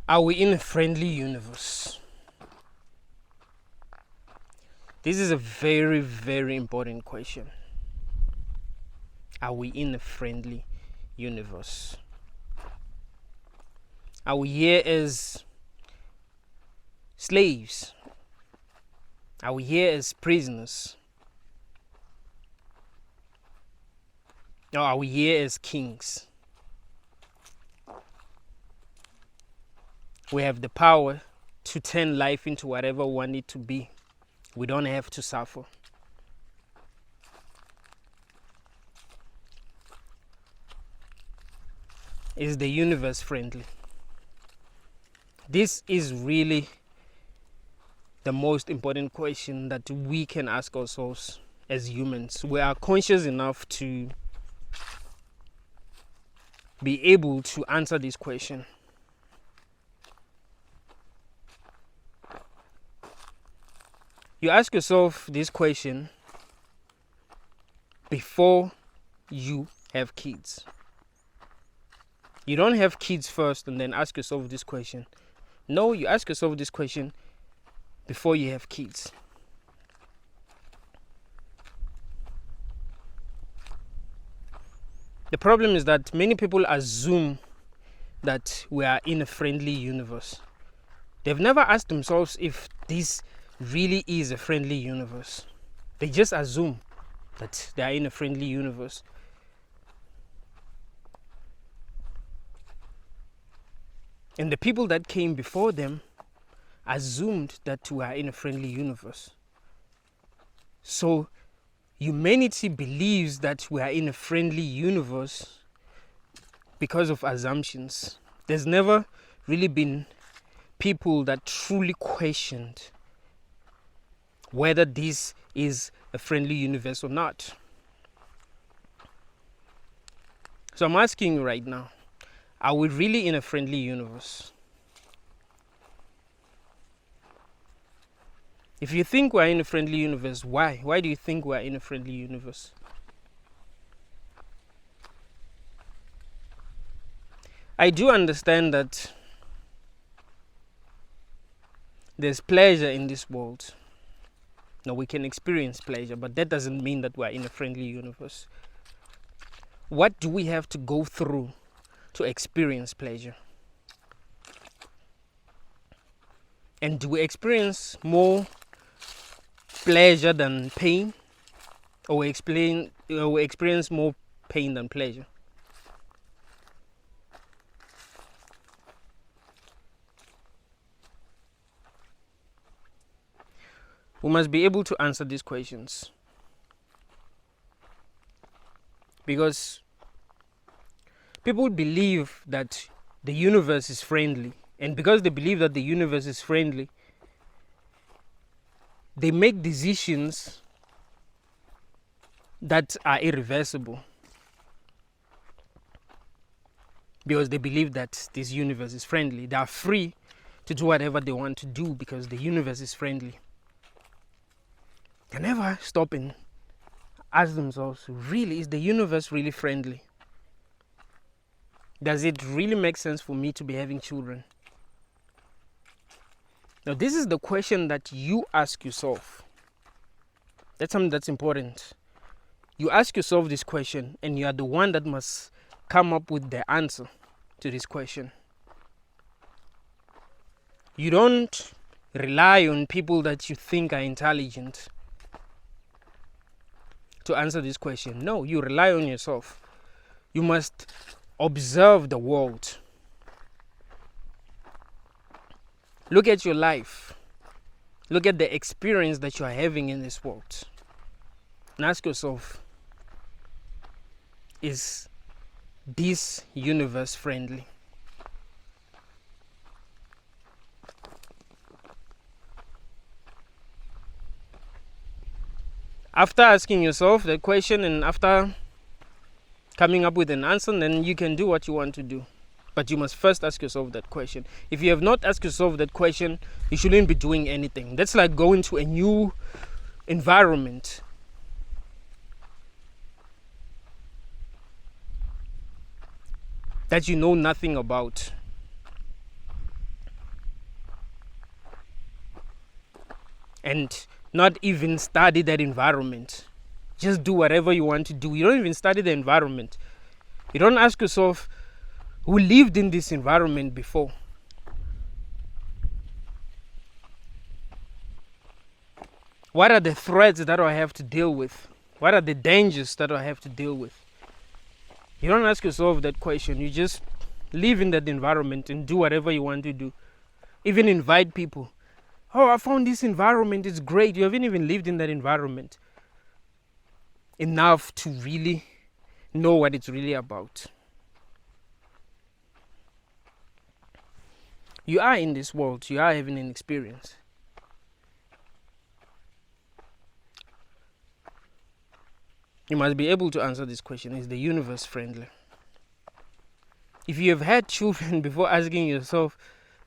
Are we in a friendly universe? This is a very, very important question. Are we in a friendly universe? Are we here as slaves? Are we here as prisoners? Or are we here as kings? We have the power to turn life into whatever we want it to be. We don't have to suffer. Is the universe friendly? This is really the most important question that we can ask ourselves as humans. We are conscious enough to be able to answer this question. You ask yourself this question before you have kids. You don't have kids first and then ask yourself this question. No, you ask yourself this question before you have kids. The problem is that many people assume that we are in a friendly universe. They've never asked themselves if this really is a friendly universe. They just assume that they are in a friendly universe. And the people that came before them assumed that we are in a friendly universe. So humanity believes that we are in a friendly universe because of assumptions. There's never really been people that truly questioned whether this is a friendly universe or not. So I'm asking you right now, are we really in a friendly universe? If you think we're in a friendly universe, why? Why do you think we're in a friendly universe? I do understand that there's pleasure in this world. Now we can experience pleasure, but that doesn't mean that we're in a friendly universe. What do we have to go through to experience pleasure? And do we experience more pleasure than pain? Or we experience more pain than pleasure? We must be able to answer these questions. Because people believe that the universe is friendly. And because they believe that the universe is friendly, they make decisions that are irreversible. Because they believe that this universe is friendly. They are free to do whatever they want to do because the universe is friendly. They never stop and ask themselves, really, is the universe really friendly? Does it really make sense for me to be having children? Now, this is the question that you ask yourself. That's something that's important. You ask yourself this question, and you are the one that must come up with the answer to this question. You don't rely on people that you think are intelligent to answer this question. No, you rely on yourself. You must observe the world. Look at your life. Look at the experience that you are having in this world. And ask yourself, is this universe friendly? After asking yourself that question and after coming up with an answer, then you can do what you want to do. But you must first ask yourself that question. If you have not asked yourself that question, you shouldn't be doing anything. That's like going to a new environment. That you know nothing about. and not even study that environment. Just do whatever you want to do. You don't even study the environment. You don't ask yourself, who lived in this environment before? What are the threats that I have to deal with? What are the dangers that I have to deal with? You don't ask yourself that question. You just live in that environment and do whatever you want to do. Even invite people. Oh, I found this environment, it's great. You haven't even lived in that environment enough to really know what it's really about. You are in this world, you are having an experience. You must be able to answer this question. Is the universe friendly? If you have had children before asking yourself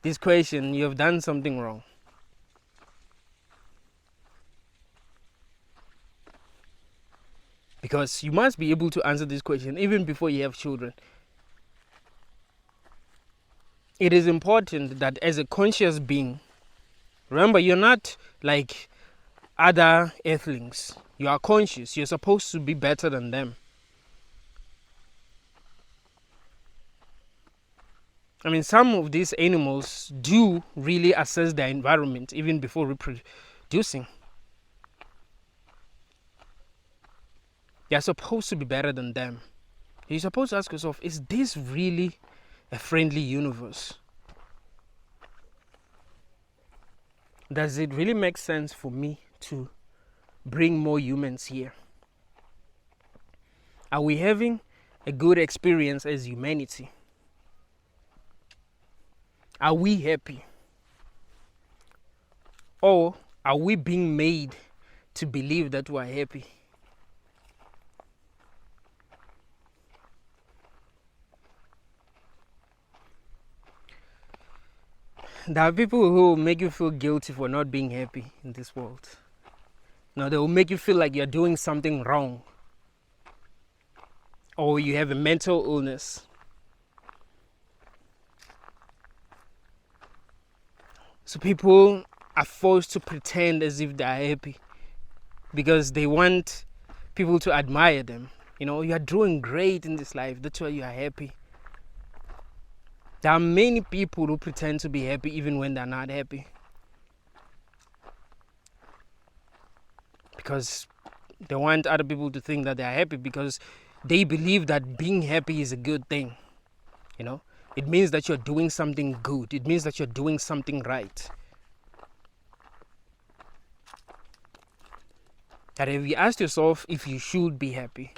this question, you have done something wrong. Because you must be able to answer this question even before you have children. It is important that as a conscious being, remember, you're not like other earthlings. You are conscious. You're supposed to be better than them. I mean, some of these animals do really assess their environment even before reproducing. You're supposed to be better than them. You're supposed to ask yourself, is this really a friendly universe? Does it really make sense for me to bring more humans here? Are we having a good experience as humanity? Are we happy? Or are we being made to believe that we are happy? There are people who make you feel guilty for not being happy in this world. Now they will make you feel like you're doing something wrong, or you have a mental illness. So people are forced to pretend as if they are happy because they want people to admire them. You know, you are doing great in this life, that's why you are happy. There are many people who pretend to be happy even when they're not happy. Because they want other people to think that they are happy, because they believe that being happy is a good thing. You know, it means that you're doing something good. It means that you're doing something right. And have you asked yourself if you should be happy?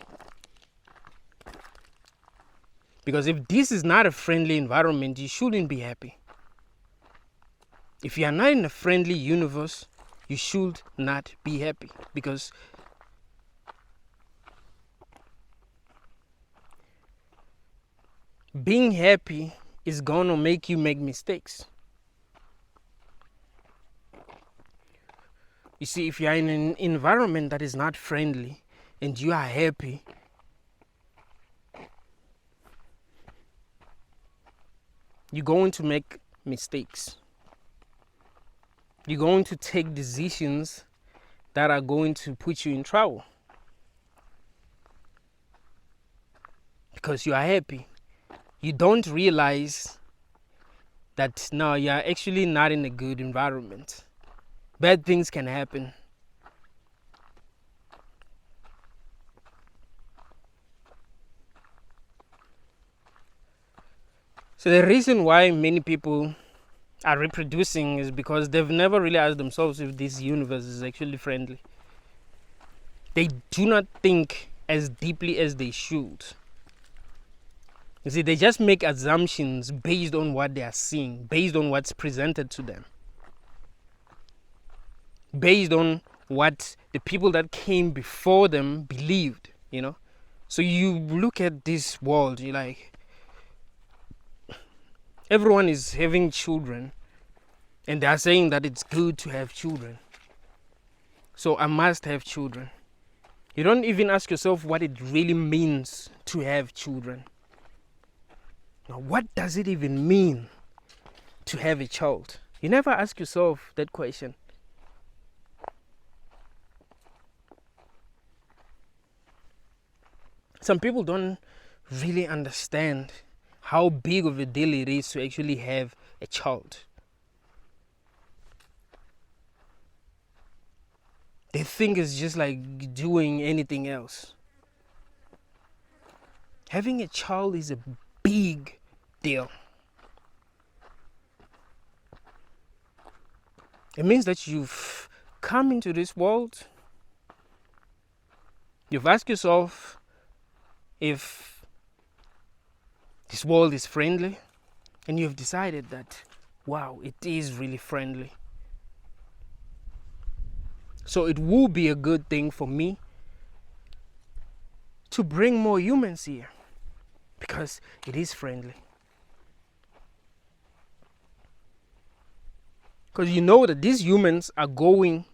Because if this is not a friendly environment, you shouldn't be happy. If you are not in a friendly universe, you should not be happy. Because being happy is going to make you make mistakes. You see, if you are in an environment that is not friendly and you are happy, you're going to make mistakes. You're going to take decisions that are going to put you in trouble. Because you are happy. You don't realize that now you are actually not in a good environment. Bad things can happen. So the reason why many people are reproducing is because they've never really asked themselves if this universe is actually friendly. They do not think as deeply as they should. You see, they just make assumptions based on what they are seeing, based on what's presented to them, based on what the people that came before them believed, you know. So you look at this world, you're like, everyone is having children and they are saying that it's good to have children. So I must have children. You don't even ask yourself what it really means to have children. Now, what does it even mean to have a child? You never ask yourself that question. some people don't really understand how big of a deal it is to actually have a child. They think it's just like doing anything else. Having a child is a big deal. It means that you've come into this world, you've asked yourself if this world is friendly, and you've decided that, wow, it is really friendly. So it will be a good thing for me to bring more humans here, because it is friendly. Because you know that these humans are going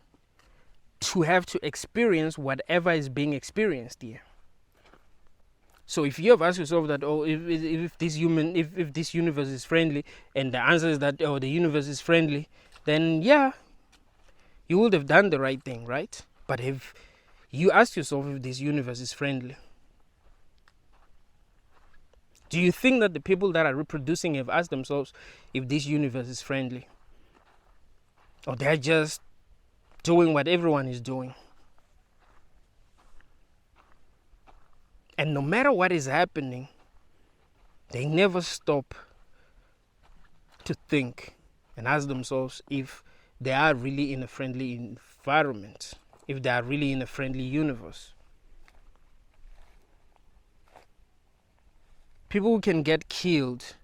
to have to experience whatever is being experienced here. So if you have asked yourself that, oh, if this universe is friendly, and the answer is that, oh, the universe is friendly, then yeah, you would have done the right thing, right? But if you ask yourself if this universe is friendly, do you think that the people that are reproducing have asked themselves if this universe is friendly? Or they're just doing what everyone is doing? And no matter what is happening, they never stop to think and ask themselves if they are really in a friendly environment, if they are really in a friendly universe. People can get killed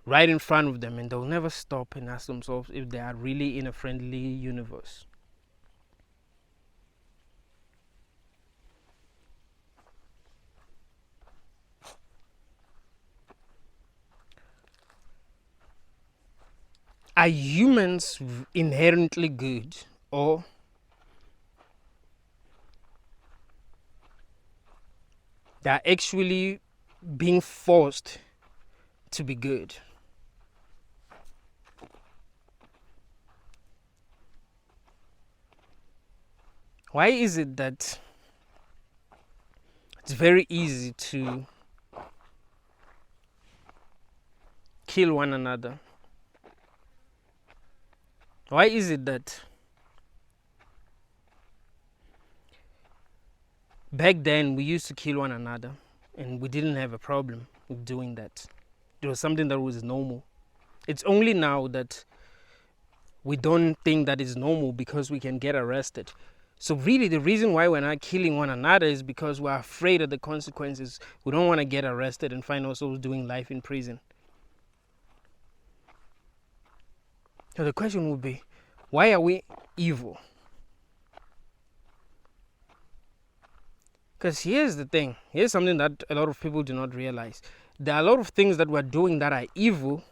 right in front of them, and they'll never stop and ask themselves if they are really in a friendly universe. Are humans inherently good, or they're actually being forced to be good? Why is it that it's very easy to kill one another? Why is it that back then we used to kill one another and we didn't have a problem with doing that? It was something that was normal. It's only now that we don't think that is normal because we can get arrested. So really the reason why we're not killing one another is because we're afraid of the consequences. We don't want to get arrested and find ourselves doing life in prison. So the question would be, why are we evil? Because here's the thing. Here's something that a lot of people do not realize. There are a lot of things that we're doing that are evil,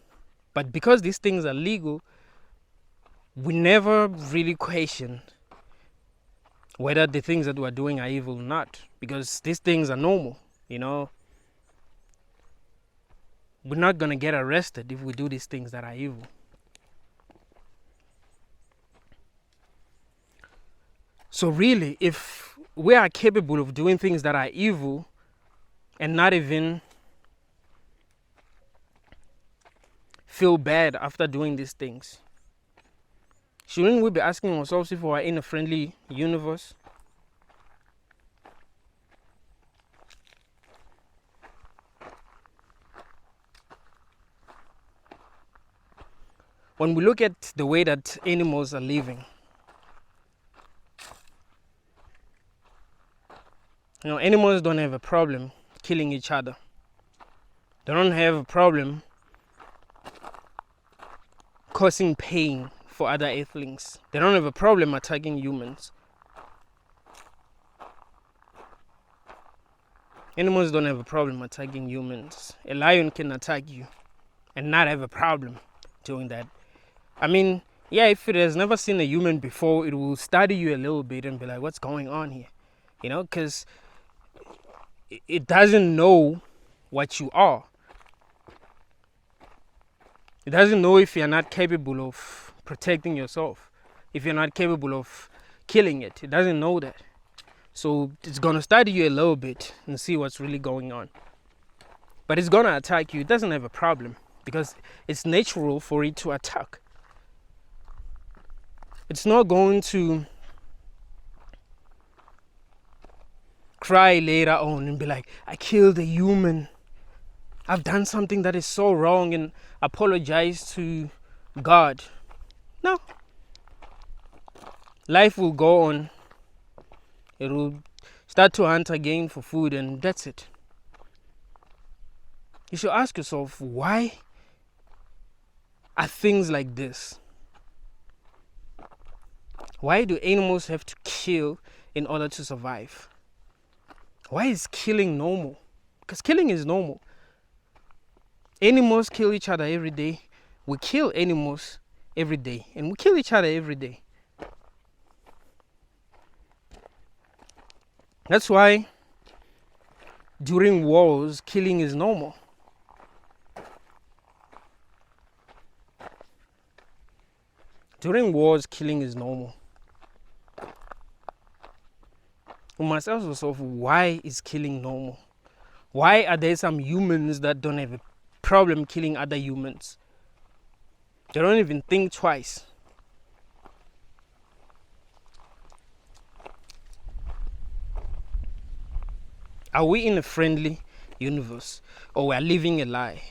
but because these things are legal, we never really question whether the things that we're doing are evil or not, because these things are normal, you know. We're not going to get arrested if we do these things that are evil. So really, if we are capable of doing things that are evil and not even feel bad after doing these things, shouldn't we be asking ourselves if we are in a friendly universe? When we look at the way that animals are living, you know, animals don't have a problem killing each other. They don't have a problem causing pain for other earthlings. They don't have a problem attacking humans. Animals don't have a problem attacking humans. A lion can attack you and not have a problem doing that. I mean, yeah, if it has never seen a human before, it will study you a little bit and be like, what's going on here? You know, because it doesn't know what you are. It doesn't know if you're not capable of protecting yourself, if you're not capable of killing it. It doesn't know that. So it's gonna study you a little bit and see what's really going on. But it's gonna attack you. It doesn't have a problem because it's natural for it to attack. It's not going to cry later on and be like, I killed a human. I've done something that is so wrong, and apologize to God. No. Life will go on. It will start to hunt again for food, and that's it. You should ask yourself, why are things like this? Why do animals have to kill in order to survive? Why is killing normal? Because killing is normal. Animals kill each other every day. We kill animals every day, and we kill each other every day. That's why during wars, killing is normal. During wars, killing is normal. We must ask ourselves, why is killing normal? Why are there some humans that don't have a problem killing other humans? They don't even think twice. Are we in a friendly universe, or we are living a lie?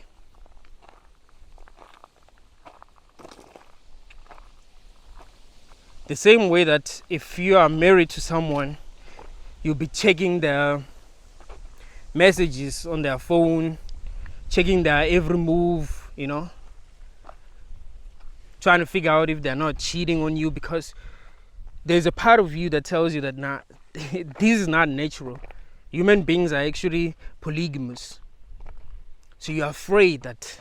The same way that if you are married to someone, you'll be checking their messages on their phone, checking their every move, trying to figure out if they're not cheating on you, because there's a part of you that tells you that this is not natural. Human beings are actually polygamous. So you're afraid that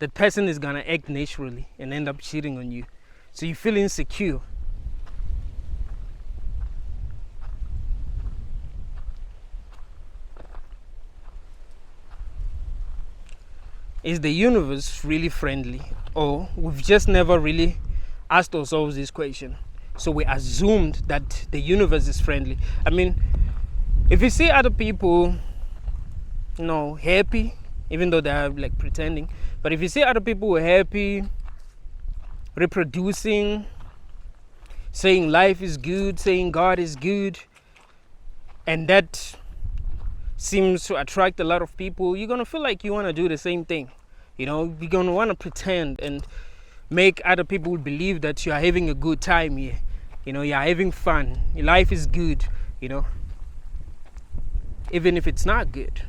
that person is gonna act naturally and end up cheating on you. So you feel insecure. Is the universe really friendly? Or we've just never really asked ourselves this question. So we assumed that the universe is friendly. I mean, if you see other people, happy, even though they're like pretending, but if you see other people who are happy, reproducing, saying life is good, saying God is good, and that seems to attract a lot of people, you're gonna feel like you want to do the same thing. You're gonna want to pretend and make other people believe that you are having a good time here. You're having fun. Your life is good. Even if it's not good.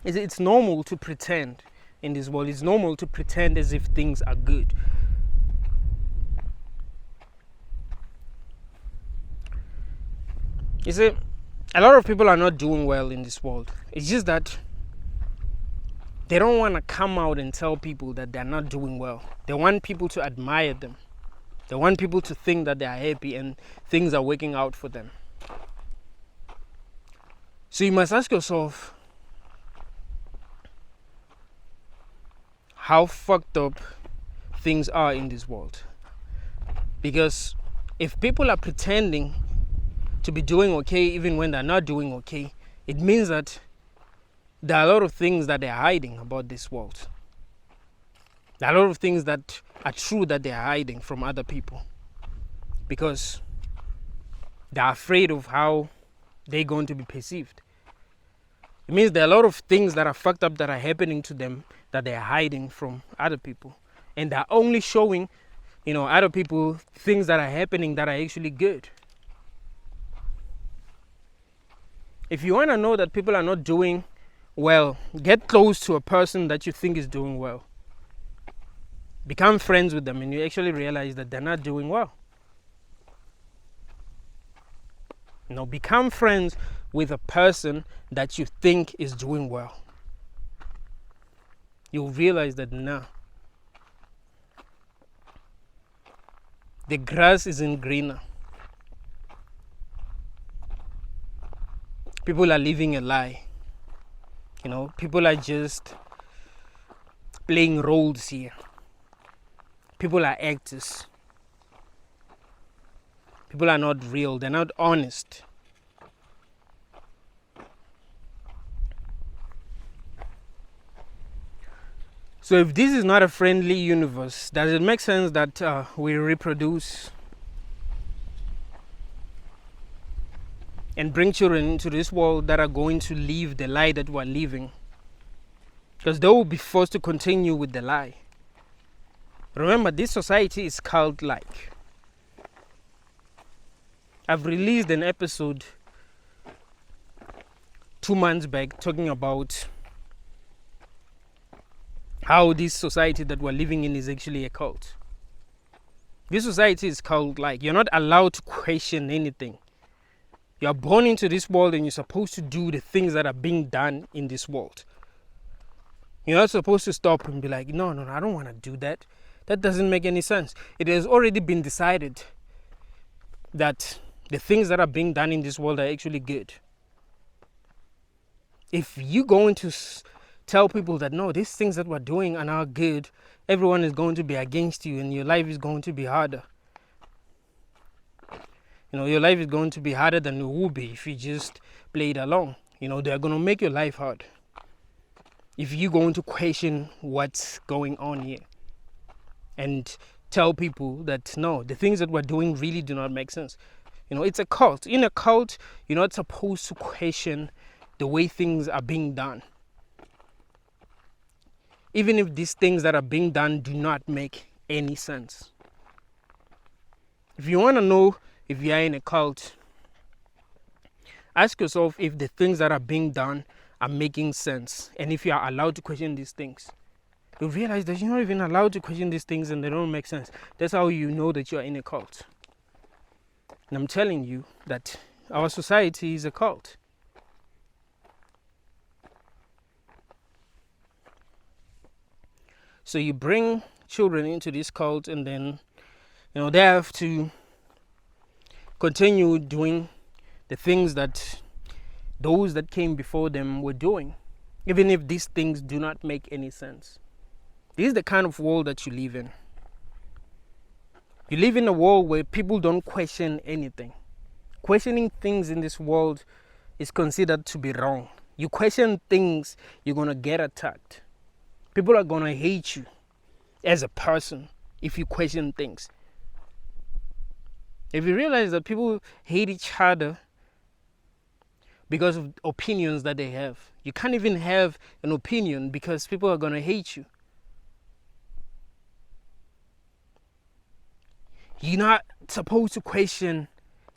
It's normal to pretend in this world. It's normal to pretend as if things are good. You see, a lot of people are not doing well in this world. It's just that they don't want to come out and tell people that they're not doing well. They want people to admire them. They want people to think that they are happy and things are working out for them. So you must ask yourself, how fucked up things are in this world. Because if people are pretending to be doing okay even when they're not doing okay, it means that there are a lot of things that they're hiding about this world. There are a lot of things that are true that they're hiding from other people. Because they're afraid of how they're going to be perceived. It means there are a lot of things that are fucked up that are happening to them that they're hiding from other people. And they're only showing, other people things that are happening that are actually good. If you want to know that people are not doing well, get close to a person that you think is doing well. Become friends with them and you actually realize that they're not doing well. Become friends with a person that you think is doing well. You'll realize that the grass isn't greener. People are living a lie. People are just playing roles here. People are actors. People are not real. They're not honest. So if this is not a friendly universe, does it make sense that we reproduce and bring children into this world that are going to live the lie that we're living? Because they will be forced to continue with the lie. Remember, this society is cult-like. I've released an episode 2 months back talking about how this society that we're living in is actually a cult. This society is cult-like. You're not allowed to question anything. You're born into this world and you're supposed to do the things that are being done in this world. You're not supposed to stop and be like, no, I don't want to do that. That doesn't make any sense. It has already been decided that the things that are being done in this world are actually good. If you go into tell people that no, these things that we're doing are not good, everyone is going to be against you and your life is going to be harder. Your life is going to be harder than it would be if you just played along. They're going to make your life hard if you're going to question what's going on here and tell people that no, the things that we're doing really do not make sense. It's a cult. In a cult, you're not supposed to question the way things are being done, even if these things that are being done do not make any sense. If you want to know if you are in a cult, ask yourself if the things that are being done are making sense, and if you are allowed to question these things. You'll realize that you're not even allowed to question these things and they don't make sense. That's how you know that you are in a cult. And I'm telling you that our society is a cult. So you bring children into this cult and then, they have to continue doing the things that those that came before them were doing, even if these things do not make any sense. This is the kind of world that you live in. You live in a world where people don't question anything. Questioning things in this world is considered to be wrong. You question things, you're going to get attacked. People are going to hate you as a person if you question things. If you realize that people hate each other because of opinions that they have, you can't even have an opinion because people are going to hate you. You're not supposed to question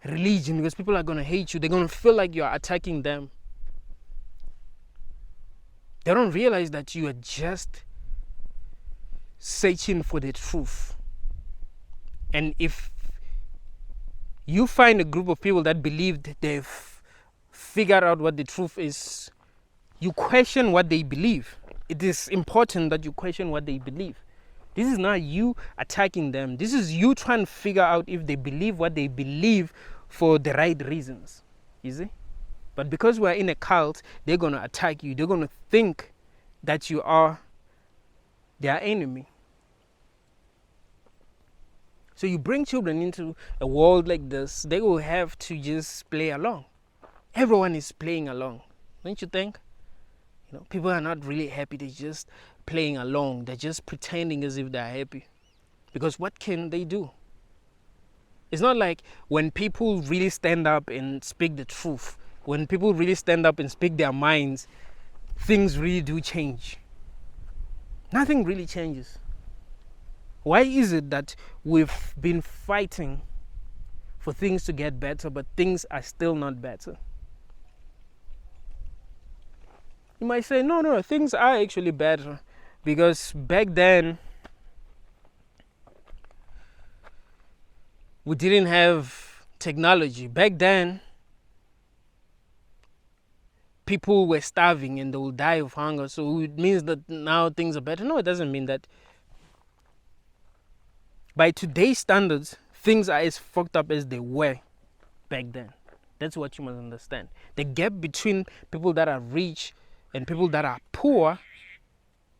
religion because people are going to hate you. They're going to feel like you're attacking them. They don't realize that you are just searching for the truth. And if you find a group of people that believe that they've figured out what the truth is, you question what they believe. It is important that you question what they believe. This is not you attacking them. This is you trying to figure out if they believe what they believe for the right reasons. You see? But because we're in a cult, they're going to attack you. They're going to think that you are their enemy. So you bring children into a world like this, they will have to just play along. Everyone is playing along, don't you think? People are not really happy. They're just playing along. They're just pretending as if they're happy. Because what can they do? It's not like when people really stand up and speak the truth, when people really stand up and speak their minds, things really do change. Nothing really changes. Why is it that we've been fighting for things to get better, but things are still not better? You might say, no, things are actually better. Because back then, we didn't have technology. Back then, people were starving and they will die of hunger. So it means that now things are better. No, it doesn't mean that. By today's standards, things are as fucked up as they were back then. That's what you must understand. The gap between people that are rich and people that are poor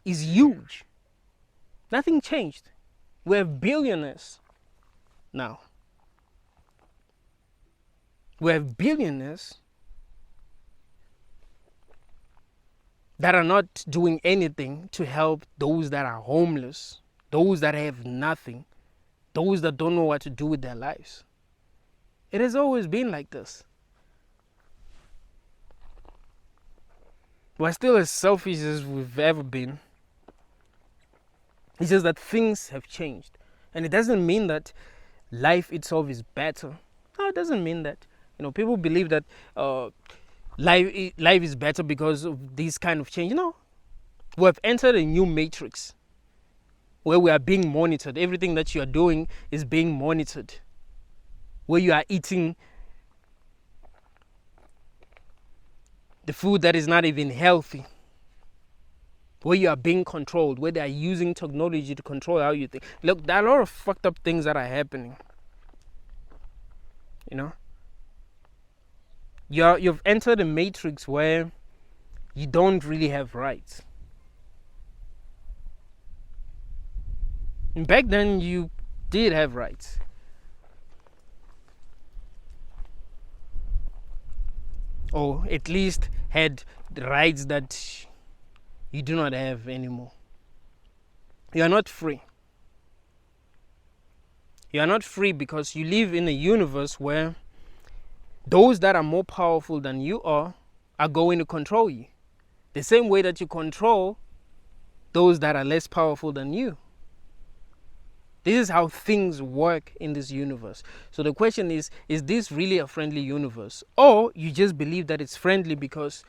is huge. Nothing changed. We're billionaires now. We have billionaires that are not doing anything to help those that are homeless, those that have nothing, those that don't know what to do with their lives. It has always been like this. We're still as selfish as we've ever been. It's just that things have changed. And it doesn't mean that life itself is better. No, it doesn't mean that. People believe that life is better because of this kind of change. No. We have entered a new matrix where we are being monitored. Everything that you are doing is being monitored. Where you are eating the food that is not even healthy. Where you are being controlled. Where they are using technology to control how you think. Look, there are a lot of fucked up things that are happening. You've entered a matrix where you don't really have rights. And back then you did have rights. Or at least had the rights that you do not have anymore. You are not free. You are not free because you live in a universe where those that are more powerful than you are going to control you. The same way that you control those that are less powerful than you. This is how things work in this universe. So the question is this really a friendly universe? Or you just believe that it's friendly because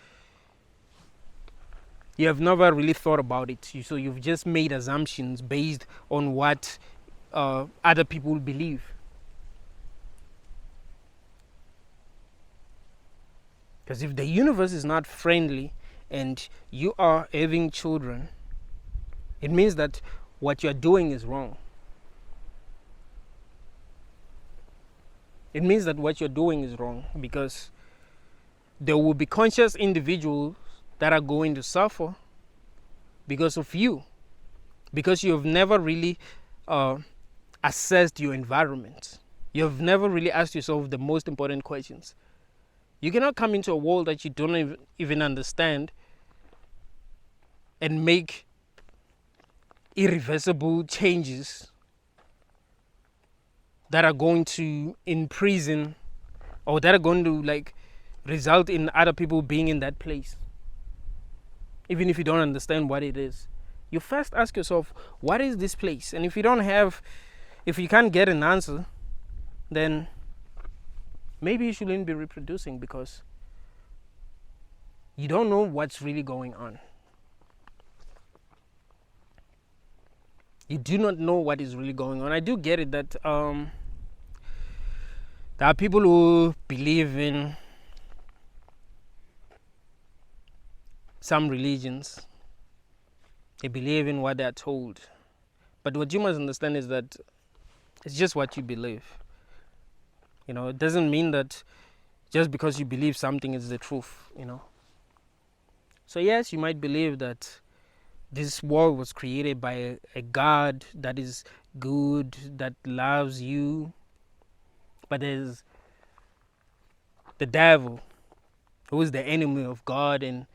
you have never really thought about it. So you've just made assumptions based on what other people believe. Because if the universe is not friendly and you are having children, it means that what you're doing is wrong. It means that what you're doing is wrong because there will be conscious individuals that are going to suffer because of you. Because you have never really assessed your environment. You have never really asked yourself the most important questions. You cannot come into a world that you don't even understand and make irreversible changes that are going to imprison or that are going to result in other people being in that place. Even if you don't understand what it is. You first ask yourself, what is this place? And if you can't get an answer, then maybe you shouldn't be reproducing because you don't know what's really going on. You do not know what is really going on. I do get it that there are people who believe in some religions. They believe in what they are told. But what you must understand is that it's just what you believe. It doesn't mean that just because you believe something is the truth, So yes, you might believe that this world was created by a God that is good, that loves you. But there's the devil, who is the enemy of God, and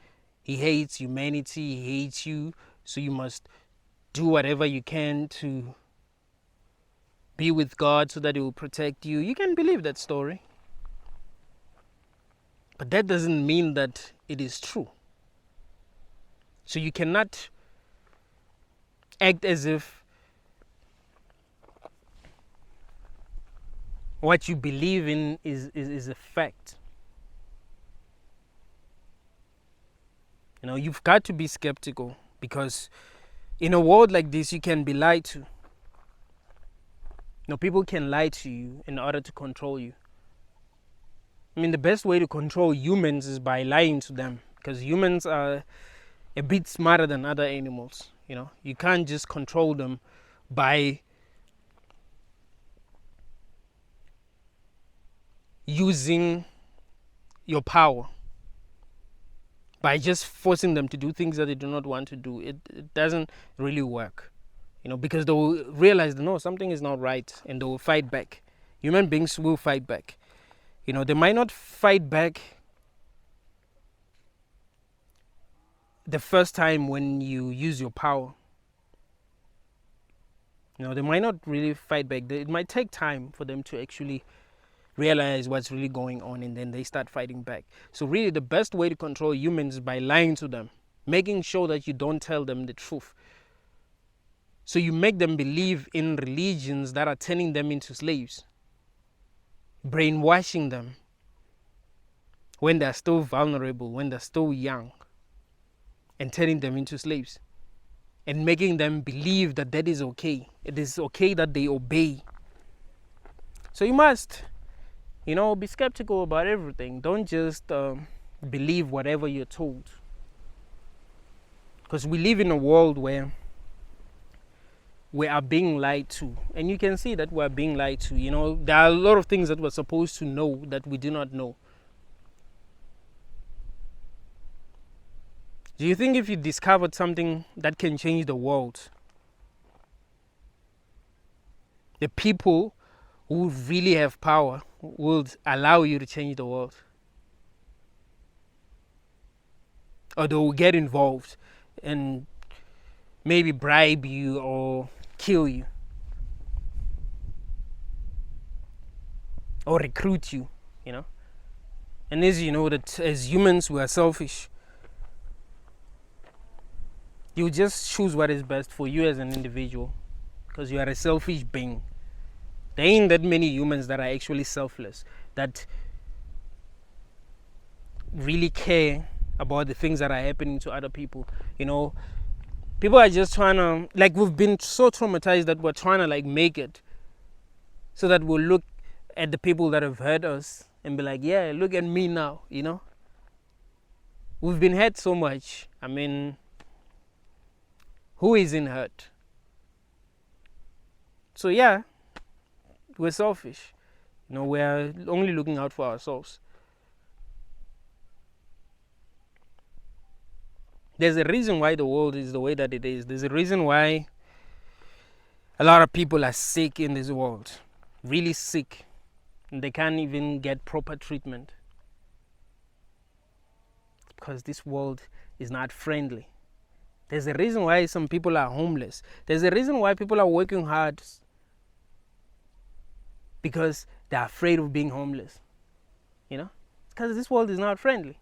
he hates humanity, he hates you. So you must do whatever you can to be with God so that he will protect you. You can believe that story. But that doesn't mean that it is true. So you cannot act as if what you believe in is a fact. You've got to be skeptical because in a world like this, you can be lied to. People can lie to you in order to control you. The best way to control humans is by lying to them because humans are a bit smarter than other animals. You can't just control them by using your power, by just forcing them to do things that they do not want to do. It doesn't really work, because they will realize that no, something is not right and they will fight back. Human beings will fight back. They might not fight back the first time when you use your power. They might not really fight back. It might take time for them to actually realize what's really going on, and then they start fighting back. So really the best way to control humans is by lying to them, making sure that you don't tell them the truth. So you make them believe in religions that are turning them into slaves, brainwashing them when they're still vulnerable, when they're still young, and turning them into slaves, and making them believe that that is okay. It is okay that they obey. So you must, be skeptical about everything. Don't just believe whatever you're told. Because we live in a world where we are being lied to. And you can see that we're being lied to. There are a lot of things that we're supposed to know that we do not know. Do you think if you discovered something that can change the world, the people who really have power would allow you to change the world? Or they will get involved and maybe bribe you or kill you or recruit you, And as you know, that as humans, we are selfish. You just choose what is best for you as an individual, because you are a selfish being. There ain't that many humans that are actually selfless, that really care about the things that are happening to other people. People are just trying to, we've been so traumatized that we're trying to make it so that we'll look at the people that have hurt us and be like, yeah, look at me now. We've been hurt so much. Who isn't hurt? So yeah, we're selfish. We're only looking out for ourselves. There's a reason why the world is the way that it is. There's a reason why a lot of people are sick in this world. Really sick. And they can't even get proper treatment. Because this world is not friendly. There's a reason why some people are homeless. There's a reason why people are working hard. Because they're afraid of being homeless. Because this world is not friendly.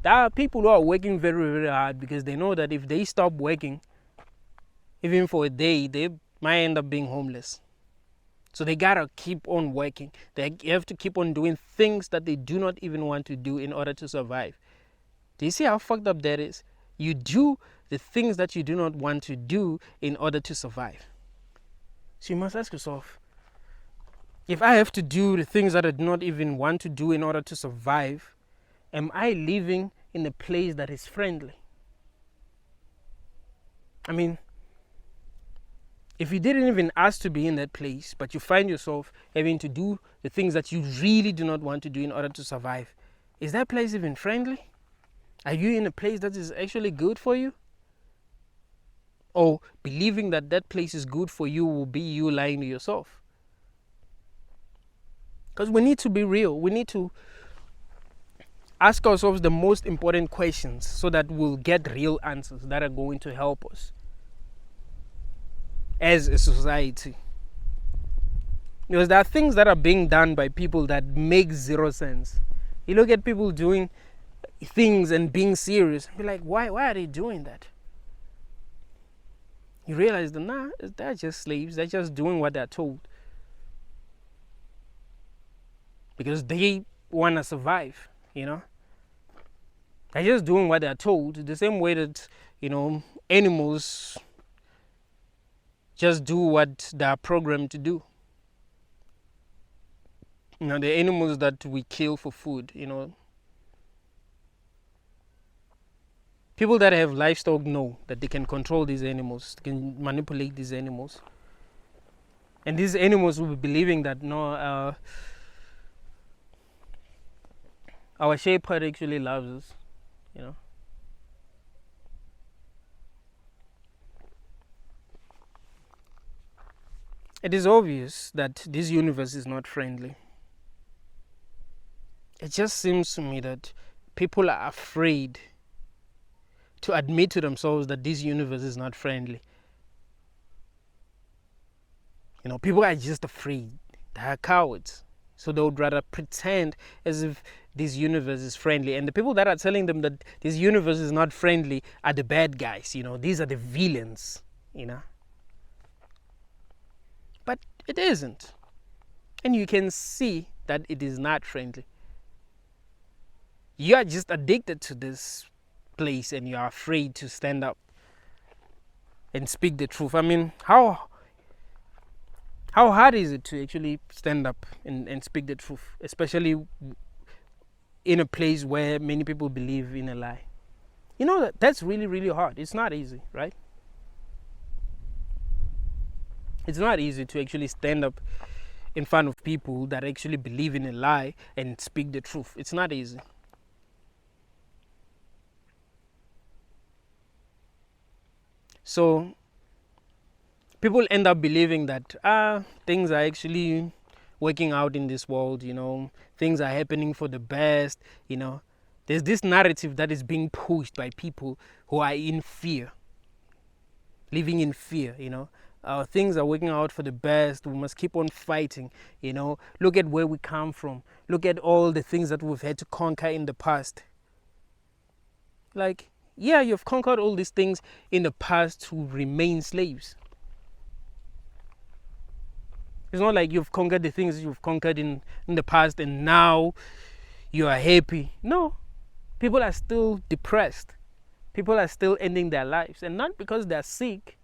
There are people who are working very, very hard because they know that if they stop working, even for a day, they might end up being homeless. So they gotta keep on working. They have to keep on doing things that they do not even want to do in order to survive. Do you see how fucked up that is? You do the things that you do not want to do in order to survive. So you must ask yourself, if I have to do the things that I do not even want to do in order to survive, am I living in a place that is friendly? If you didn't even ask to be in that place, but you find yourself having to do the things that you really do not want to do in order to survive, is that place even friendly? Are you in a place that is actually good for you? Or believing that that place is good for you will be you lying to yourself? Because we need to be real. We need to ask ourselves the most important questions so that we'll get real answers that are going to help us as a society. Because there are things that are being done by people that make zero sense. You look at people doing things and being serious and be like, why are they doing that? You realize that they're just slaves. They're just doing what they're told because they want to survive. They're just doing what they're told, the same way that animals just do what they're programmed to do. The animals that we kill for food, people that have livestock know that they can control these animals, they can manipulate these animals. And these animals will be believing that our shepherd actually loves us, It is obvious that this universe is not friendly. It just seems to me that people are afraid to admit to themselves that this universe is not friendly. People are just afraid. They are cowards. So they would rather pretend as if this universe is friendly. And the people that are telling them that this universe is not friendly are the bad guys. These are the villains. But it isn't. And you can see that it is not friendly. You are just addicted to this place and you are afraid to stand up and speak the truth. I mean, how hard is it to actually stand up and speak the truth, especially in a place where many people believe in a lie? That's really, really hard. It's not easy, right? It's not easy to actually stand up in front of people that actually believe in a lie and speak the truth. It's not easy. So people end up believing that things are actually working out in this world, things are happening for the best, There's this narrative that is being pushed by people who are in fear, living in fear, things are working out for the best. We must keep on fighting, Look at where we come from. Look at all the things that we've had to conquer in the past. Yeah, you've conquered all these things in the past to remain slaves. It's not like you've conquered the things you've conquered in the past and now you are happy. No, people are still depressed. People are still ending their lives. And not because they're sick,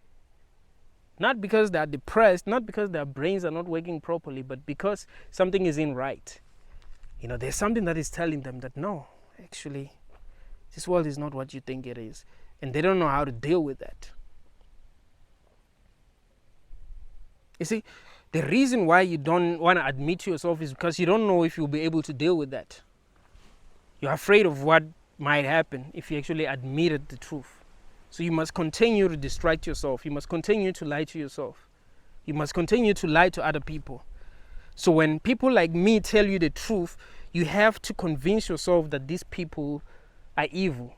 not because they're depressed, not because their brains are not working properly, but because something isn't right. There's something that is telling them that no, actually, this world is not what you think it is. And they don't know how to deal with that. You see, the reason why you don't want to admit to yourself is because you don't know if you'll be able to deal with that. You're afraid of what might happen if you actually admitted the truth. So you must continue to distract yourself. You must continue to lie to yourself. You must continue to lie to other people. So when people like me tell you the truth, you have to convince yourself that these people are evil.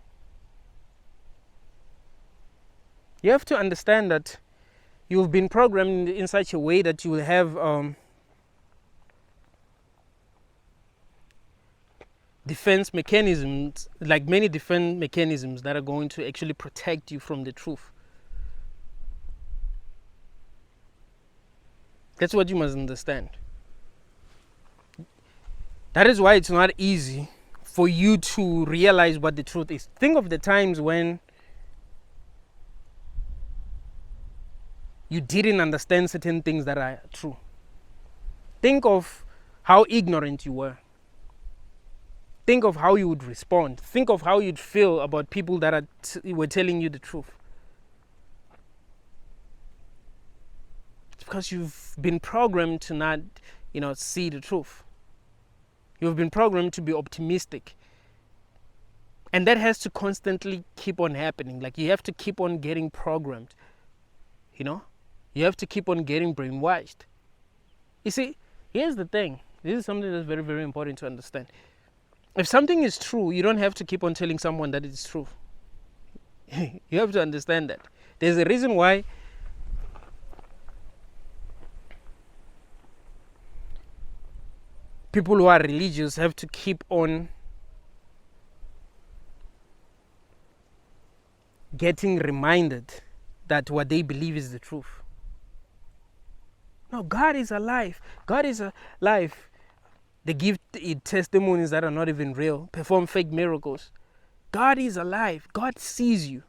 You have to understand that you've been programmed in such a way that you will have defense mechanisms, like many defense mechanisms that are going to actually protect you from the truth. That's what you must understand. That is why it's not easy for you to realize what the truth is. Think of the times when you didn't understand certain things that are true. Think of how ignorant you were. Think of how you would respond. Think of how you'd feel about people that were telling you the truth. It's because you've been programmed to not, see the truth. You've been programmed to be optimistic. And that has to constantly keep on happening. You have to keep on getting programmed. You have to keep on getting brainwashed. You see, here's the thing. This is something that's very, very important to understand. If something is true, you don't have to keep on telling someone that it's true. You have to understand that. There's a reason why people who are religious have to keep on getting reminded that what they believe is the truth. No, God is alive. God is alive. They give testimonies that are not even real, perform fake miracles. God is alive. God sees you.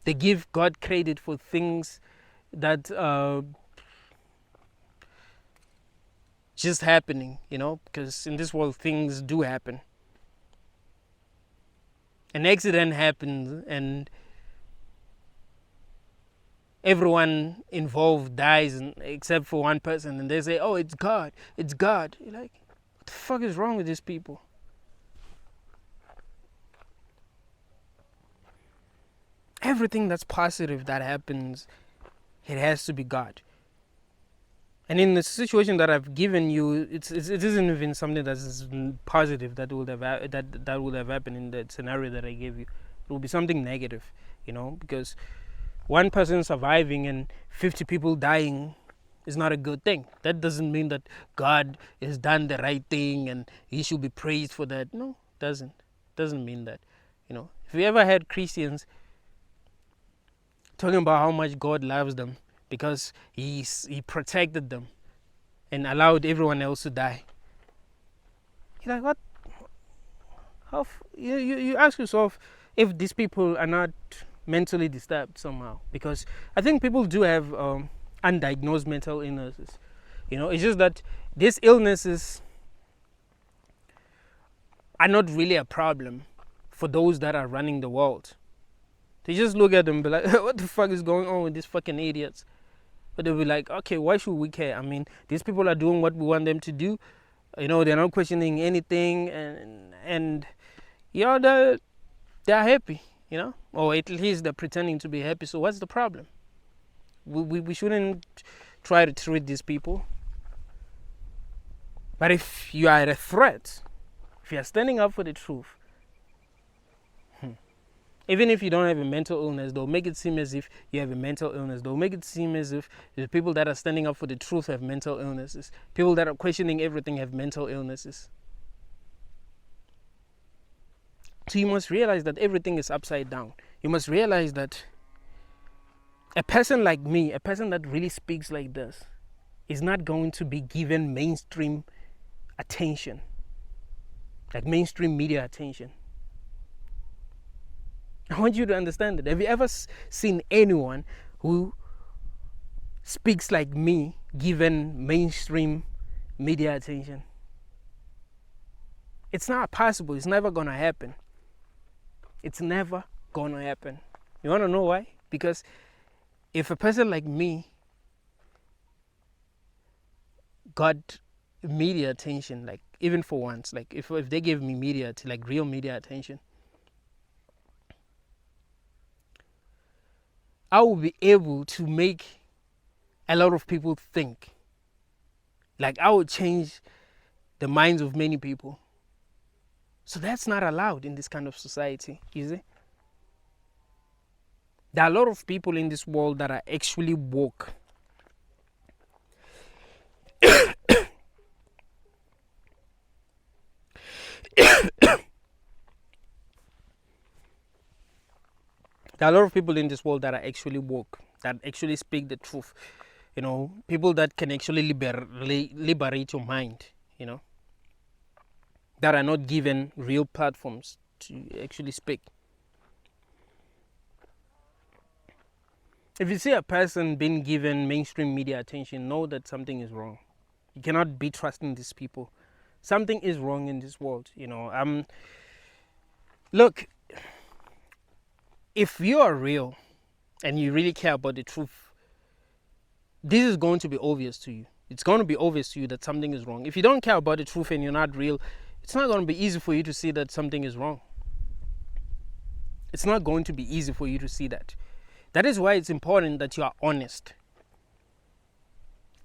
They give God credit for things that just happening, because in this world things do happen. An accident happens and everyone involved dies except for one person, and they say, oh, it's God, it's God. You're like, what the fuck is wrong with these people? Everything that's positive that happens, it has to be God. And in the situation that I've given you, it isn't even something that's positive that would have that would have happened in the scenario that I gave you. It will be something negative, because one person surviving and 50 people dying is not a good thing. That doesn't mean that God has done the right thing and he should be praised for that. No, it doesn't mean that. If you ever had Christians talking about how much God loves them because he protected them and allowed everyone else to die, you're like, what? You ask yourself if these people are not mentally disturbed somehow, because I think people do have undiagnosed mental illnesses. It's just that these illnesses are not really a problem for those that are running the world. They just look at them and be like, what the fuck is going on with these fucking idiots? But they'll be like, okay, why should we care? I mean, these people are doing what we want them to do. They're not questioning anything, and they're happy, or at least they're pretending to be happy. So what's the problem? We shouldn't try to treat these people. But if you are a threat, if you are standing up for the truth, even if you don't have a mental illness, they'll make it seem as if you have a mental illness. They'll make it seem as if the people that are standing up for the truth have mental illnesses. People that are questioning everything have mental illnesses. So you must realize that everything is upside down. You must realize that a person like me, a person that really speaks like this, is not going to be given mainstream attention, like mainstream media attention. I want you to understand that. Have you ever seen anyone who speaks like me given mainstream media attention? It's not possible. It's never going to happen. It's never going to happen. You want to know why? Because if a person like me got media attention, like even for once, like if they gave me media, like real media attention, I will be able to make a lot of people think. Like I will change the minds of many people. So that's not allowed in this kind of society, is it? There are a lot of people in this world that are actually woke. There are a lot of people in this world that are actually woke, that actually speak the truth. People that can actually liberate your mind, that are not given real platforms to actually speak. If you see a person being given mainstream media attention, know that something is wrong. You cannot be trusting these people. Something is wrong in this world, Look, if you are real and you really care about the truth, this is going to be obvious to you. It's going to be obvious to you that something is wrong. If you don't care about the truth and you're not real, it's not going to be easy for you to see that something is wrong. It's not going to be easy for you to see that. That is why it's important that you are honest.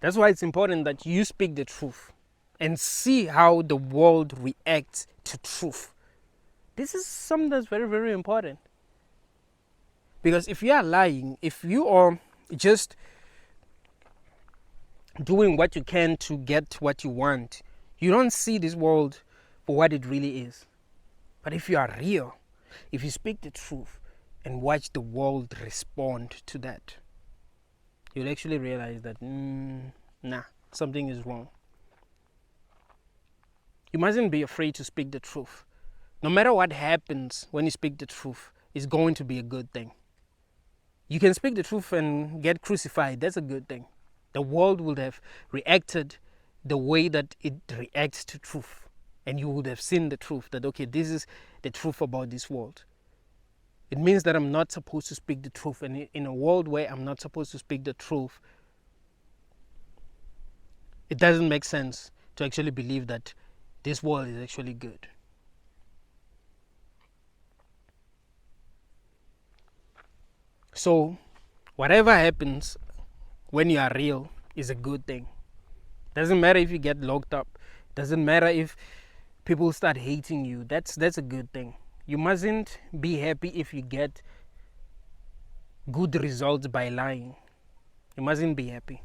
That's why it's important that you speak the truth and see how the world reacts to truth. This is something that's very, very important. Because if you are lying, if you are just doing what you can to get what you want, you don't see this world for what it really is. But if you are real, if you speak the truth and watch the world respond to that, you'll actually realize that, something is wrong. You mustn't be afraid to speak the truth. No matter what happens when you speak the truth, it's going to be a good thing. You can speak the truth and get crucified. That's a good thing. The world would have reacted the way that it reacts to truth. And you would have seen the truth that, okay, this is the truth about this world. It means that I'm not supposed to speak the truth. And in a world where I'm not supposed to speak the truth, it doesn't make sense to actually believe that this world is actually good. So, whatever happens when you are real is a good thing. Doesn't matter if you get locked up. Doesn't matter if people start hating you. That's a good thing. You mustn't be happy if you get good results by lying. You mustn't be happy.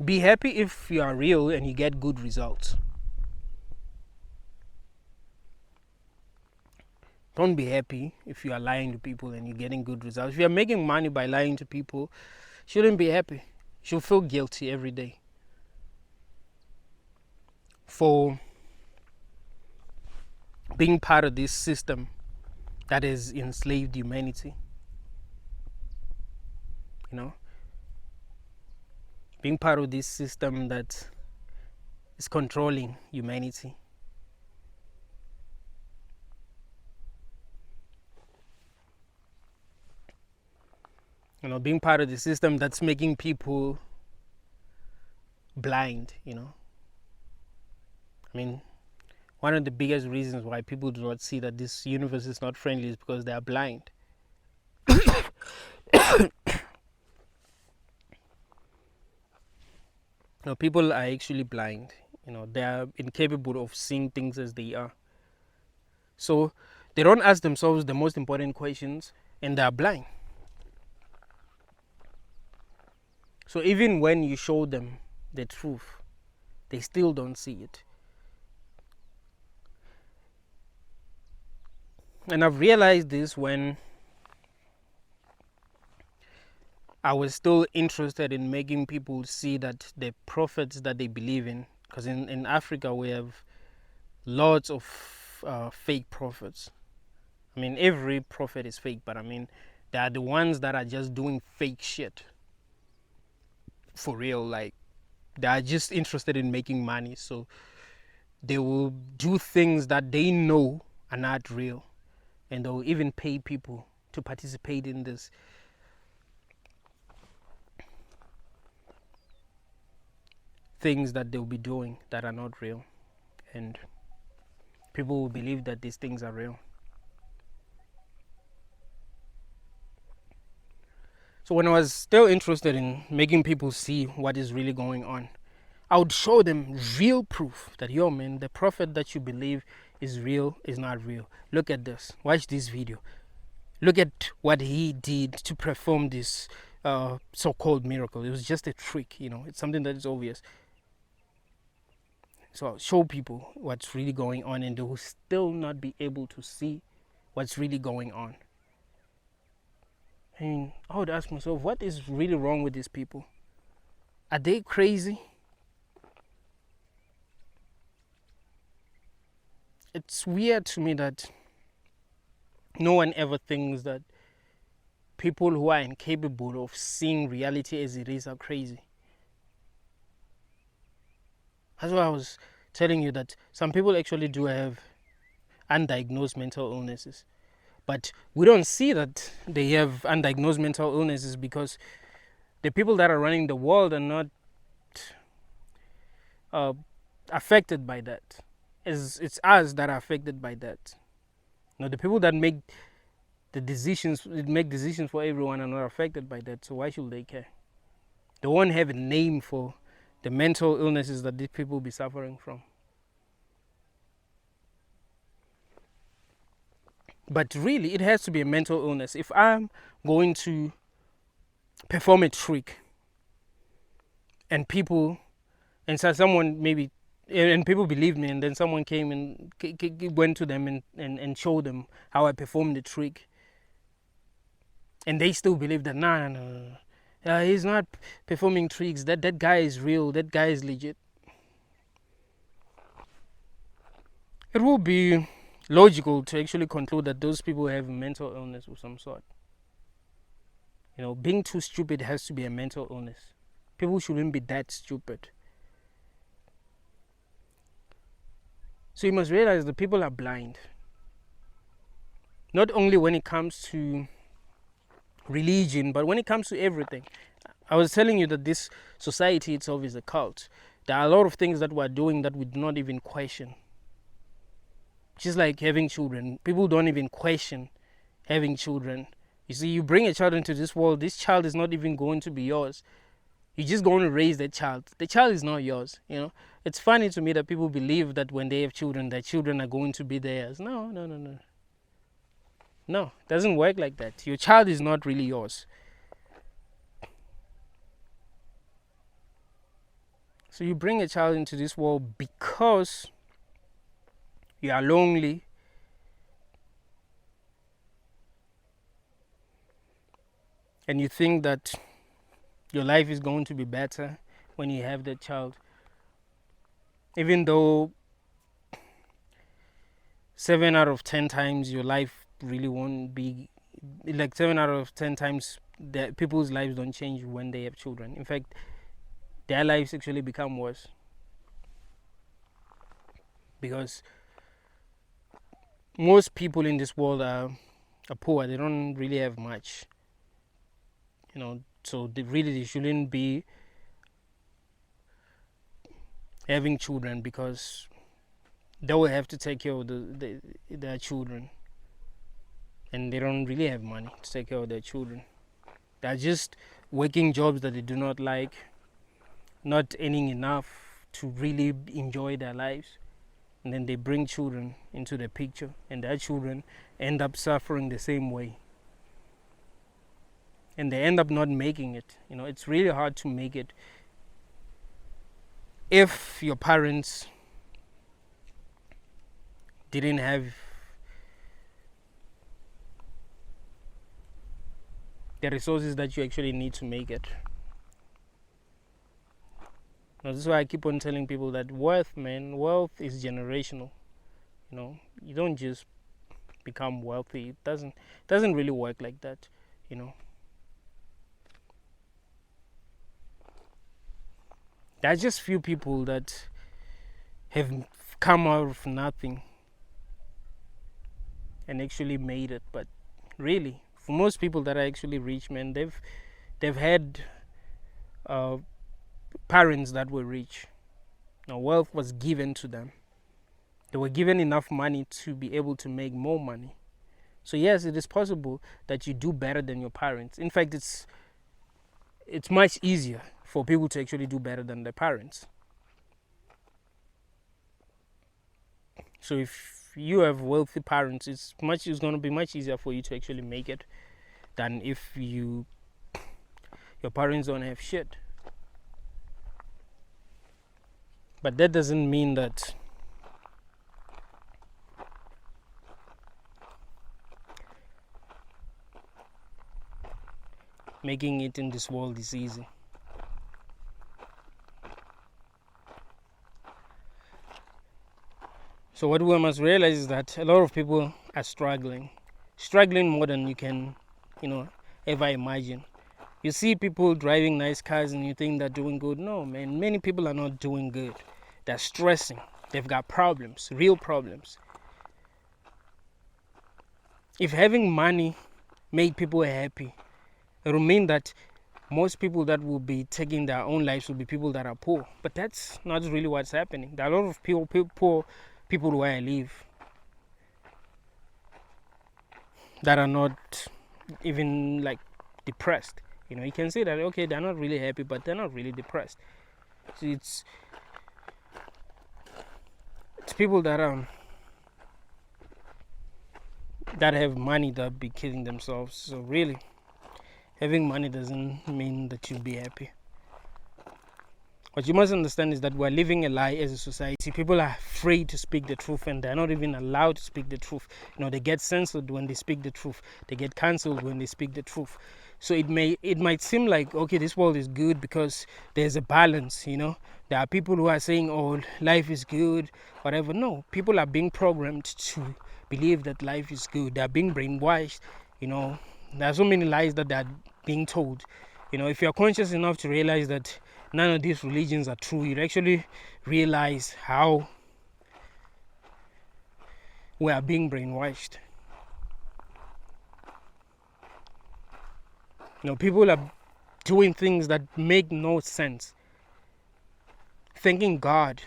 Be happy if you are real and you get good results. Don't be happy if you are lying to people and you're getting good results. If you're making money by lying to people, shouldn't be happy. You should feel guilty every day for being part of this system that has enslaved humanity. You know, being part of this system that is controlling humanity. You know, being part of the system that's making people blind, you know. I mean, one of the biggest reasons why people do not see that this universe is not friendly is because they are blind. You know, people are actually blind. You know, they are incapable of seeing things as they are. So they don't ask themselves the most important questions, and they are blind. So even when you show them the truth, they still don't see it. And I've realized this when I was still interested in making people see that the prophets that they believe in, because in Africa we have lots of fake prophets. I mean, every prophet is fake, but I mean, they are the ones that are just doing fake shit. For real, like, they are just interested in making money, so they will do things that they know are not real, and they'll even pay people to participate in this. Things that they'll be doing that are not real, and people will believe that these things are real. So when I was still interested in making people see what is really going on, I would show them real proof that, yo man, the prophet that you believe is real is not real. Look at this. Watch this video. Look at what he did to perform this so-called miracle. It was just a trick, you know. It's something that is obvious. So I'll show people what's really going on, and they will still not be able to see what's really going on. I mean, I would ask myself, what is really wrong with these people? Are they crazy? It's weird to me that no one ever thinks that people who are incapable of seeing reality as it is are crazy. That's why I was telling you that some people actually do have undiagnosed mental illnesses. But we don't see that they have undiagnosed mental illnesses because the people that are running the world are not affected by that. It's us that are affected by that. You know, the people that make decisions for everyone are not affected by that. So why should they care? They won't have a name for the mental illnesses that these people will be suffering from. But really, it has to be a mental illness. If I'm going to perform a trick and so someone maybe, and people believe me, and then someone came and went to them and showed them how I performed the trick, and they still believe that, no. He's not performing tricks. That guy is real. That guy is legit. It will be logical to actually conclude that those people have mental illness of some sort. You know, being too stupid has to be a mental illness. People shouldn't be that stupid. So you must realize that people are blind. Not only when it comes to religion, but when it comes to everything. I was telling you that this society itself is a cult. There are a lot of things that we're doing that we do not even question. Just like having children. People don't even question having children. You see, you bring a child into this world, this child is not even going to be yours. You're just going to raise that child. The child is not yours, you know. It's funny to me that people believe that when they have children, their children are going to be theirs. No, no, no, no. No, it doesn't work like that. Your child is not really yours. So you bring a child into this world because you are lonely, and you think that your life is going to be better when you have that child. Even though 7 out of 10 times your life really won't be, like 7 out of 10 times that people's lives don't change when they have children. In fact, their lives actually become worse, because most people in this world are poor. They don't really have much, you know, so they shouldn't be having children, because they will have to take care of their children, and they don't really have money to take care of their children. They're just working jobs that they do not like, not earning enough to really enjoy their lives, and then they bring children into the picture, and their children end up suffering the same way, and they end up not making it. You know, it's really hard to make it if your parents didn't have the resources that you actually need to make it. Now, this is why I keep on telling people that wealth is generational. You know, you don't just become wealthy. It doesn't really work like that, you know. There's just few people that have come out of nothing and actually made it. But really, for most people that are actually rich, man, they've had parents that were rich. Now, wealth was given to them. They were given enough money to be able to make more money. So yes, it is possible that you do better than your parents. In fact, it's much easier for people to actually do better than their parents. So if you have wealthy parents, it's going to be much easier for you to actually make it than if your parents don't have shit. But that doesn't mean that making it in this world is easy. So what we must realize is that a lot of people are struggling more than you can, ever imagine. You see people driving nice cars and you think they're doing good. No, man, many people are not doing good. They're stressing. They've got problems, real problems. If having money made people happy, it will mean that most people that will be taking their own lives will be people that are poor. But that's not really what's happening. There are a lot of poor people where I live that are not even like depressed. You can say that, okay, they're not really happy, but they're not really depressed. So it's people that have money that be killing themselves. So really, having money doesn't mean that you'll be happy. What you must understand is that we're living a lie as a society. People are afraid to speak the truth, and they're not even allowed to speak the truth. They get censored when they speak the truth. They get cancelled when they speak the truth. So it might seem like, okay, this world is good because there's a balance. There are people who are saying, oh, life is good, whatever. No, people are being programmed to believe that life is good. They're being brainwashed. There are so many lies that they're being told. If you're conscious enough to realize that none of these religions are true, you'd actually realize how we are being brainwashed. People are doing things that make no sense, thanking God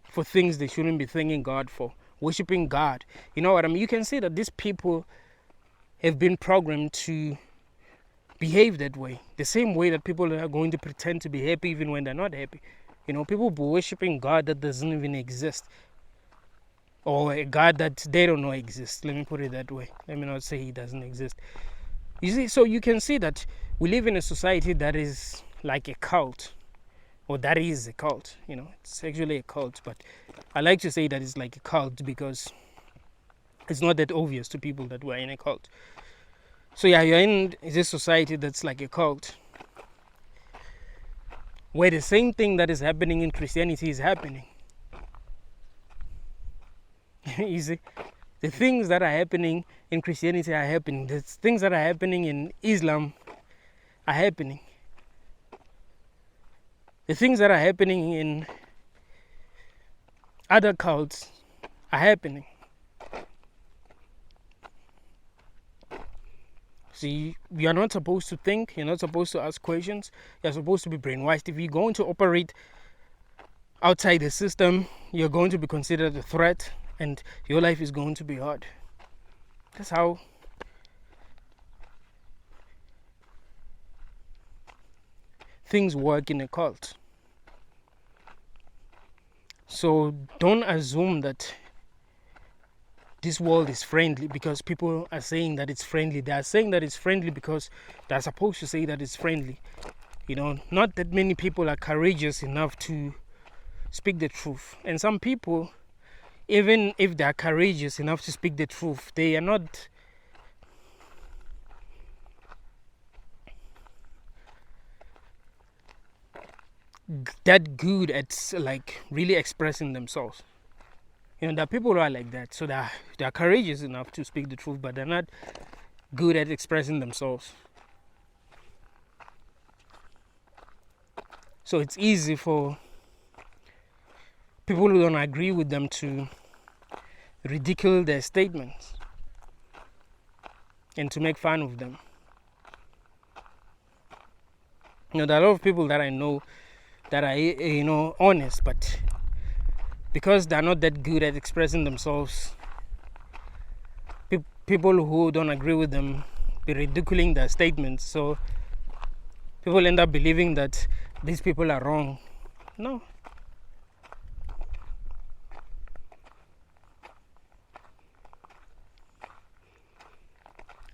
for things they shouldn't be thanking God for, worshiping God. You know what I mean? You can see that these people have been programmed to behave that way. The same way that people are going to pretend to be happy even when they're not happy. People be worshipping God that doesn't even exist. Or a God that they don't know exists. Let me put it that way. Let me not say he doesn't exist. You see, so you can see that we live in a society that is like a cult. Or that is a cult. It's actually a cult. But I like to say that it's like a cult because it's not that obvious to people that we're in a cult. So yeah, you're in this society that's like a cult, where the same thing that is happening in Christianity is happening. You see, the things that are happening in Christianity are happening. The things that are happening in Islam are happening. The things that are happening in other cults are happening. See, you're not supposed to think, you're not supposed to ask questions, you're supposed to be brainwashed. If you're going to operate outside the system, you're going to be considered a threat and your life is going to be hard. That's how things work in a cult. So don't assume that this world is friendly because people are saying that it's friendly. They are saying that it's friendly because they're supposed to say that it's friendly. Not that many people are courageous enough to speak the truth. And some people, even if they are courageous enough to speak the truth, they are not that good at like really expressing themselves. There are people who are like that, so they're courageous enough to speak the truth, but they're not good at expressing themselves. So it's easy for people who don't agree with them to ridicule their statements and to make fun of them. There are a lot of people that I know that are, honest, but because they're not that good at expressing themselves, people who don't agree with them be ridiculing their statements. So people end up believing that these people are wrong. No.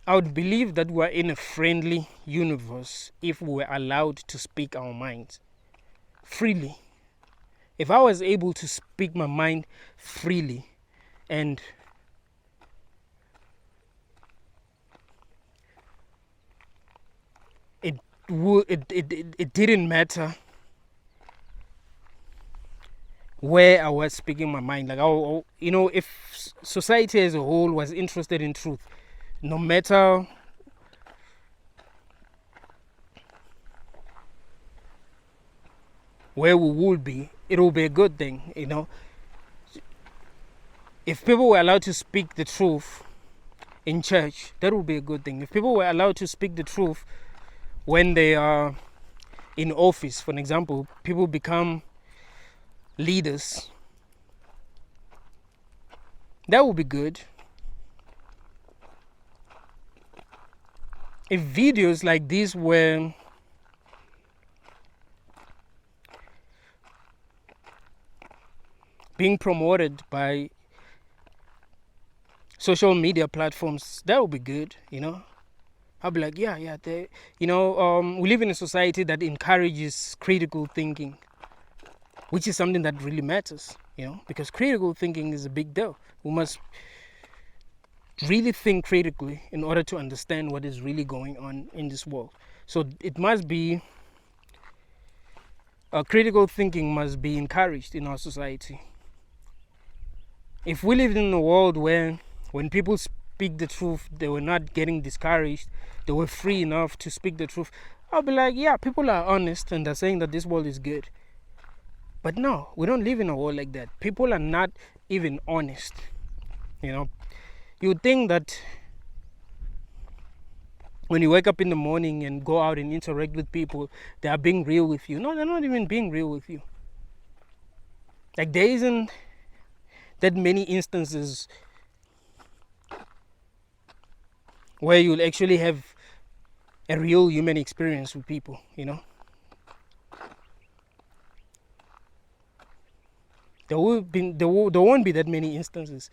I would believe that we're in a friendly universe if we were allowed to speak our minds freely. If I was able to speak my mind freely and it didn't matter where I was speaking my mind, like if society as a whole was interested in truth, no matter where we would be, it will be a good thing. If people were allowed to speak the truth in church, that would be a good thing. If people were allowed to speak the truth when they are in office, for example, people become leaders, that would be good. If videos like this were being promoted by social media platforms, that would be good. I'll be like, yeah. We live in a society that encourages critical thinking, which is something that really matters. Because critical thinking is a big deal. We must really think critically in order to understand what is really going on in this world. So it must be critical thinking must be encouraged in our society. If we lived in a world where when people speak the truth, they were not getting discouraged, they were free enough to speak the truth, I'll be like, yeah, people are honest and they're saying that this world is good. But no, we don't live in a world like that. People are not even honest. You would think that when you wake up in the morning and go out and interact with people, they are being real with you. No, they're not even being real with you. Like, there isn't that many instances where you'll actually have a real human experience with people, There won't be that many instances.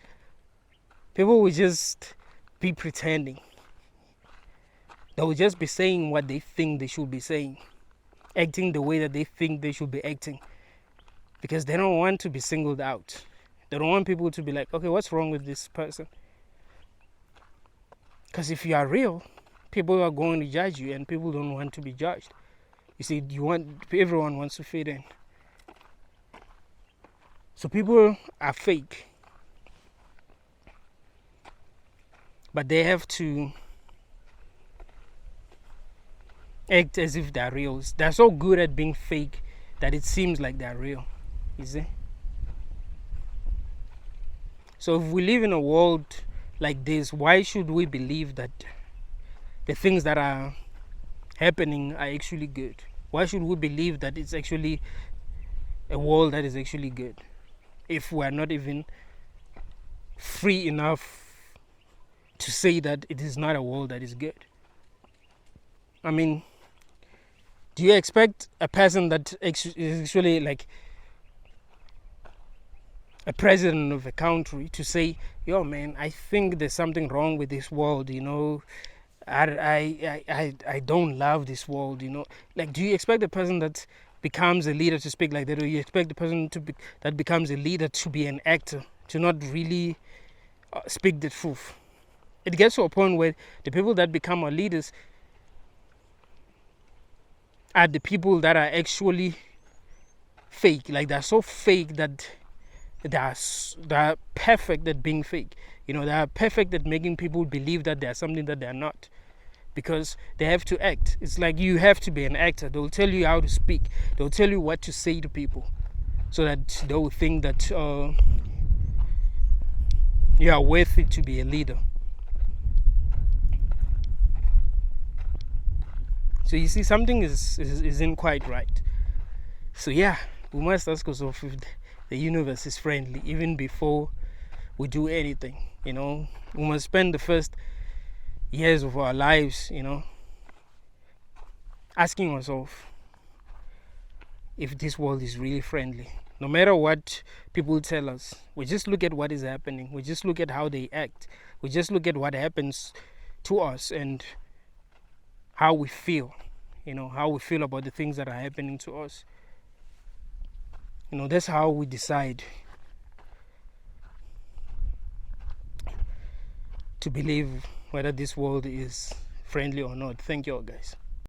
People will just be pretending. They will just be saying what they think they should be saying, acting the way that they think they should be acting, because they don't want to be singled out. They don't want people to be like, okay, what's wrong with this person? Because if you are real, people are going to judge you, and people don't want to be judged. You see, everyone wants to fit in. So people are fake, but they have to act as if they're real. They're so good at being fake that it seems like they're real, you see. So if we live in a world like this, why should we believe that the things that are happening are actually good? Why should we believe that it's actually a world that is actually good, if we are not even free enough to say that it is not a world that is good? I mean, do you expect a person that is actually like a president of a country to say, yo man, I think there's something wrong with this world, I don't love this world, Like, do you expect the person that becomes a leader to speak like that, or you expect the person that becomes a leader to be an actor, to not really speak the truth? It gets to a point where the people that become our leaders are the people that are actually fake. Like, they're so fake that they're perfect at being fake. They're perfect at making people believe that they're something that they're not, because they have to act. It's like you have to be an actor. They'll tell you how to speak. They'll tell you what to say to people, so that they will think that you are worth it to be a leader. So you see, something isn't quite right. So yeah, we must ask ourselves if the universe is friendly even before we do anything. We must spend the first years of our lives, asking ourselves if this world is really friendly. No matter what people tell us, we just look at what is happening. We just look at how they act. We just look at what happens to us and how we feel, how we feel about the things that are happening to us. That's how we decide to believe whether this world is friendly or not. Thank you all, guys.